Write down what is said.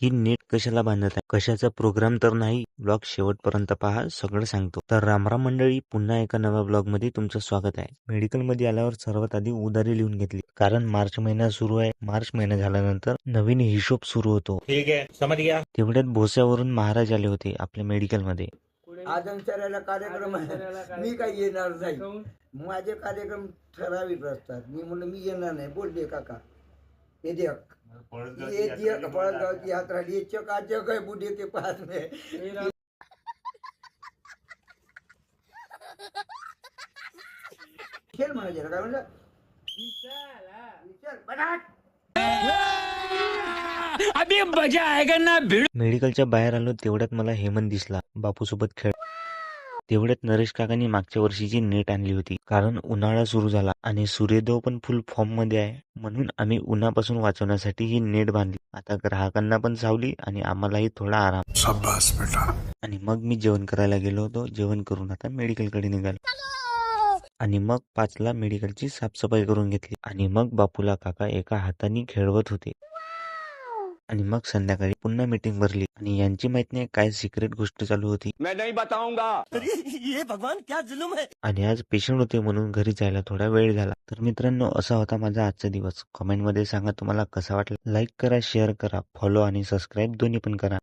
ही net कशाला बांधत आहे, कशाचा प्रोग्राम तर नाही. ब्लॉग शेवटपर्यंत पहा, सगळं सांगतो. तर रामराम मंडळी, पुन्हा एका नव्या ब्लॉग मध्ये तुमचं स्वागत आहे. मेडिकल मध्ये आल्यावर सर्वात आधी उधारी लिहून घेतली, कारण मार्च महिना सुरू आहे. मार्च महिना झाल्यानंतर नवीन हिशोब सुरू होतो. ठीक आहे, समज गया. तेवढ्यात भोस्यावरून महाराज आले होते आपल्या मेडिकल मध्ये. आज आमच्याला कार्यक्रम आहे, मी काही येणार नाही. माझे कार्यक्रम ठराविक असतात. मी म्हणलं मी येणार नाही. बोलले काका हे देख पळसगावची यात्रा चकाचक आहे. बुढे के पास में खेळ म्हणायचे काय म्हणलं अभी मजा आएगा ना भिड़. मेडिकलच्या बाहेर आलो, तेवढ्यात मला हेमंत दिसला बापूसोबत खेळ. तेवढ्यात नरेश काकांनी मागच्या वर्षीची नेट आणली होती, कारण उन्हाळा सुरू झाला आणि सूर्यदेव पण फुल फॉर्म मध्ये आहे. म्हणून आम्ही उन्हापासून वाचवण्यासाठी ही नेट बांधली. आता ग्राहकांना पण सावली आणि आम्हालाही थोडा आराम. शाबास बेटा. आणि मग मी जेवण करायला गेलो होतो. जेवण करून आता मेडिकलकडे निघालो. आणि मग 5ला मेडिकलची साफसफाई करून घेतली. आणि मग बापूला काका एका हाताने खेळवत होते. आणि मग संध्याकाळी पुन्हा मीटिंग भरली आणि यांची माहित नाही काय सिक्रेट गोष्ट चालू होती. मैं नहीं बताऊंगा. ये भगवान क्या जुलुम है. आणि आज पेशंट होते म्हणून घरी जायला थोडा वेळ झाला. तर मित्रांनो, असा होता माझा आजचा दिवस. कमेंट मध्ये सांगा तुम्हाला कसा वाटला. लाईक करा, शेअर करा, फॉलो आणि सबस्क्राईब दोन्ही पण करा.